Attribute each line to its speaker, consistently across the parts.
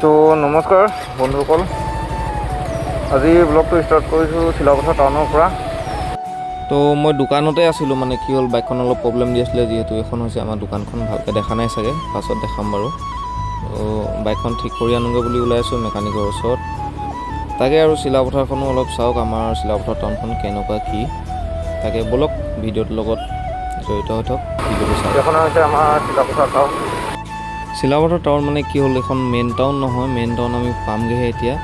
Speaker 1: তো নমস্কাৰ বন্ধুসকল, আজি ব্লগটো ষ্টাৰ্ট কৰিছোঁ চিলাপথাৰ টাউনৰ পৰা। তো মই দোকানতে আছিলোঁ, মানে কি হ'ল বাইকখন অলপ প্ৰব্লেম দি আছিলে, যিহেতু এখন হৈছে আমাৰ দোকানখন ভালকৈ দেখা নাই চাগে, পাছত দেখাম বাৰু। তো বাইকখন ঠিক কৰি আনোগৈ বুলি ওলাই আছোঁ মেকানিকৰ ওচৰত। তাকে আৰু চিলাপথাৰখনো অলপ চাওক, আমাৰ চিলাপথাৰ টাউনখন কেনেকুৱা কি, তাকে ব'লক ভিডিঅ'টোৰ লগত জড়িত হৈ থাকক। ভিডিঅ'টো চাওক। এখন হৈছে আমাৰ চিলাপথাৰ টাউন। চিলাপথাৰ টাউন মানে কি হ'ল, এখন মেইন টাউন নহয়, মেইন টাউন আমি পামগৈহে এতিয়া।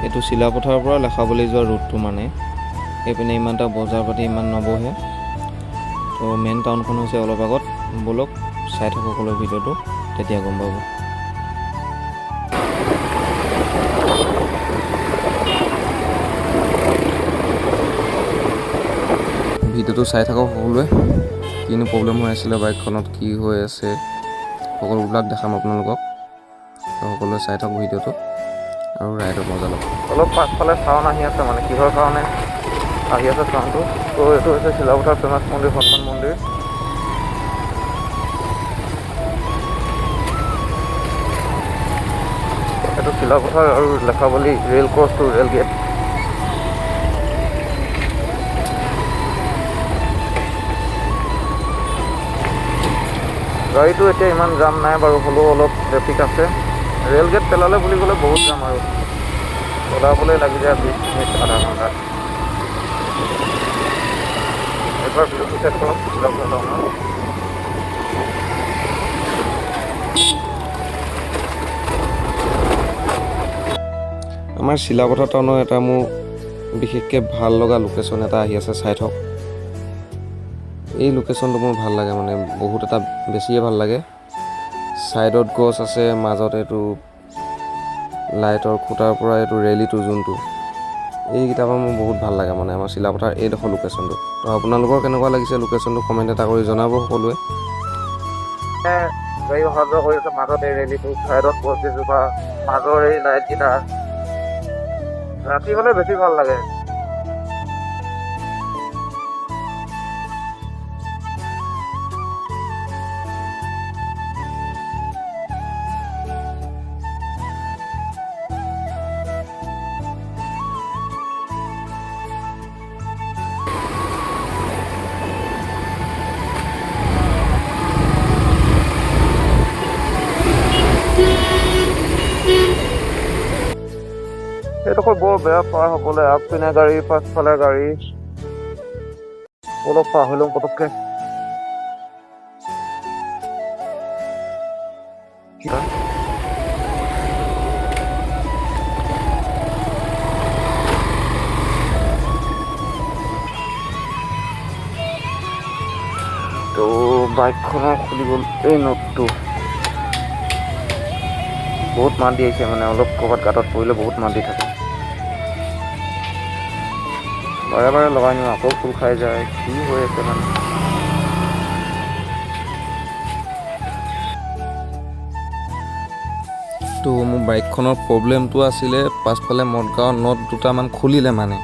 Speaker 1: এইটো চিলাপথাৰৰ পৰা লেখাবলৈ যোৱা ৰুটটো, মানে এইপিনে ইমান এটা বজাৰ পাতি ইমান নবহে। তো মেইন টাউনখন হৈছে অলপ আগত। ব'লক চাই থাকক সকলো ভিডিঅ'টো, তেতিয়া গম পাব। ভিডিঅ'টো চাই থাকক সকলোৱে, কিনো প্ৰব্লেম হৈ আছিলে বাইকখনত, কি হৈ আছে, সকলোবিলাক দেখাম আপোনালোকক। সকলোৱে চাই থাকক ভিডিঅ'টো আৰু ৰাইডত মজা ল'ব। অলপ পাছফালে চাউণ্ড আহি আছে, মানে কিহৰ কাৰণে আহি আছে চাউণ্ডটো। তো এইটো হৈছে চিলাপথাৰ ফেমাছ মন্দিৰ, হনুমান মন্দিৰ। এইটো চিলাপথাৰ আৰু লেখাৱলী ৰেল ক্ৰছটো ৰেল গেট। গাড়ীটো এতিয়া ইমান জাম নাই বাৰু, হ'লেও অলপ ট্ৰেফিক আছে। ৰেল গেট পেলালে বুলি ক'লে বহুত যাম আৰু ওলাবলৈ লাগি যায় 20 মিনিট আধা ঘণ্টা। এবাৰ ভিডিঅ'টো চেক কৰক চিলাপথাৰ টাউনৰ। আমাৰ চিলাপথাৰ টাউনৰ এটা মোৰ বিশেষকৈ ভাল লগা লোকেশ্যন এটা আহি আছে, চাই থওক। এই লোকেশ্যনটো মোৰ ভাল লাগে, মানে বহুত এটা বেছিয়ে ভাল লাগে। ছাইডত গছ আছে, মাজত এইটো লাইটৰ খুঁটাৰ পৰা এইটো ৰেলীটো যোনটো, এইকেইটাৰ পৰা মোৰ বহুত ভাল লাগে, মানে আমাৰ চিলাপথাৰ এইডোখৰ লোকেশ্যনটো। তো আপোনালোকৰ কেনেকুৱা লাগিছে লোকেশ্যনটো কমেণ্ট এটা কৰি জনাব সকলোৱে। গাড়ী অহা যোৱা কৰি আছে, মাজত এই ৰেলীটো, ছাইডত গছ কেইজোপা, মাজৰ এই লাইটকেইটা। ৰাতি হ'লে বেছি ভাল লাগে। এইডোখৰ বৰ বেয়া পাৰ হ'বলৈ, আগপিনে গাড়ী পাছফালে গাড়ী। অলপ পাৰ হৈ লওঁ পটককৈ। তো বাইকখনৰ খুলি গ'ল এই নটটো। বহুত মাত দি আহিছে, মানে অলপ ক'ৰবাত গাঁতত পৰিলে বহুত মাত দি থাকে। বাৰে বাৰে লগাই নিওঁ, আকৌ খোল খাই যায়, কি হৈ আছে মানে। তো মোৰ বাইকখনৰ প্ৰব্লেমটো আছিলে, পাছফালে মদগাঁৱৰ নট দুটামান খুলিলে, মানে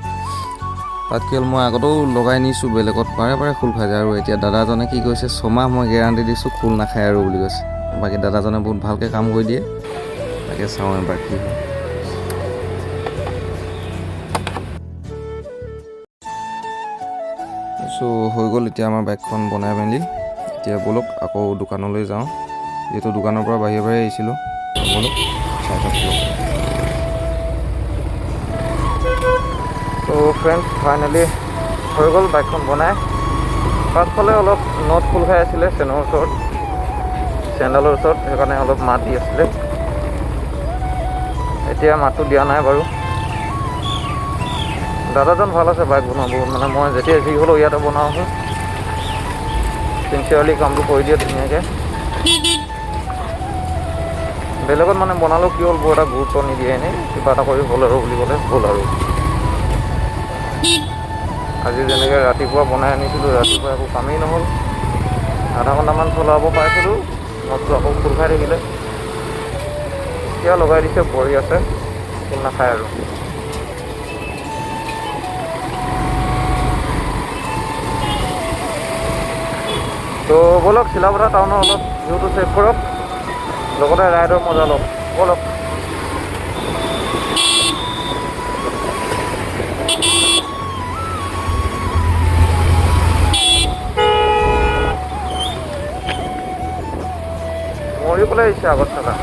Speaker 1: তাত কি হ'ল, মই আগতেও লগাই নিছোঁ বেলেগত, বাৰে বাৰে খোল খাই যায়। আৰু এতিয়া দাদাজনে কি কৈছে, 6 মাহ মই গেৰাণ্টি দিছোঁ, খোল নাখায় আৰু বুলি কৈছে। বাকী দাদাজনে বহুত ভালকৈ কাম কৰি দিয়ে, তাকে চাওঁ এবাৰ কি হয়। চ' হৈ গ'ল এতিয়া আমাৰ বাইকখন বনাই মেলি। এতিয়া ব'লক আকৌ দোকানলৈ যাওঁ, যিহেতু দোকানৰ পৰা বাহিৰে বাহিৰে আহিছিলোঁ। ব'লক চাই থাকক। তো ফ্ৰেণ্ডছ, ফাইনেলি হৈ গ'ল বাইকখন বনাই। পাছফালে অলপ নট খোল খাই আছিলে চেনৰ ওচৰত, চেণ্ডালৰ ওচৰত, সেইকাৰণে অলপ মাত দি আছিলে। এতিয়া মাতটো দিয়া নাই বাৰু। দাদাজন ভাল আছে বাইক বনোৱা বহুত, মানে মই যেতিয়া যি হ'লেও ইয়াতে বনাওঁ, চিনচিয়াৰলি কামটো কৰি দিয়ে ধুনীয়াকৈ। বেলেগত মানে বনালেও কি হ'ল, বৰ এটা গুৰুত্ব নিদিয়ে, এনেই কিবা এটা কৰি হ'ল আৰু বুলি ক'লে হ'ল আৰু। আজি যেনেকৈ ৰাতিপুৱা বনাই আনিছিলোঁ, ৰাতিপুৱা একো কামেই নহ'ল। আধা ঘণ্টামান চলাব পাইছিলোঁ, নটটো আকৌ খোল খাই থাকিলে। এতিয়া লগাই দিছে, পৰি আছে, খোল নাখায় আৰু। তো ব'লক চিলাপথাৰ টাউনৰ অলপ ভিউটো চেক কৰক, লগতে ৰাইডৰ মজা লওক। ব'লক। কৰিবলৈ আহিছে আগত থকা।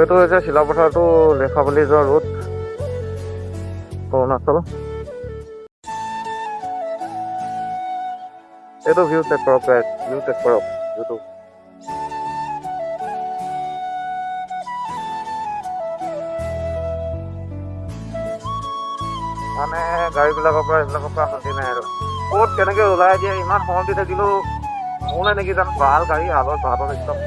Speaker 1: এইটো হৈছে চিলাপথাৰটো লেখাপলি যোৱা ৰোড, অৰুণাচল। এইটো ভিউ চেক কৰক গাইজ, ভিউ চেক কৰক ভিউটো। মানে গাড়ীবিলাকৰ পৰা এইবিলাকৰ পৰা শান্তি নাই আৰু ক'ত কেনেকে ওলাই দিয়ে। ইমান সময় দি থাকিলেও নহ'লে নেকি জানো, ভাল গাড়ী হালত ভাতৰ একদম।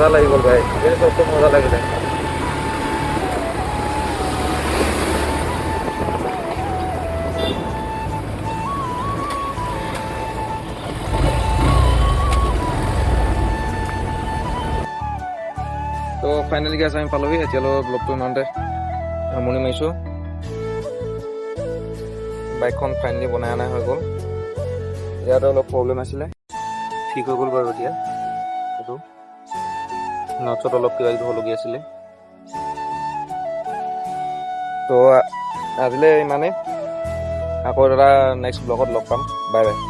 Speaker 1: মজা লাগি গ'ল গাড়ী, এই চবটো মজা লাগিলে। তো ফাইনেলি গেছ আমি পালোহি। এতিয়ালৈ ব্লগটো ইমানতে সামৰণি মাৰিছোঁ। বাইকখন ফাইনেলি বনাই অনা হৈ গ'ল। ইয়াতে অলপ প্ৰব্লেম আছিলে, ঠিক হৈ গ'ল বাৰু এতিয়া। এইটো নটছত অলপ কিবা কিবি হ'বলগীয়া আছিলে। তো আজিলৈ ইমানেই, আকৌ এটা নেক্সট ব্লগত লগ পাম। Bye bye.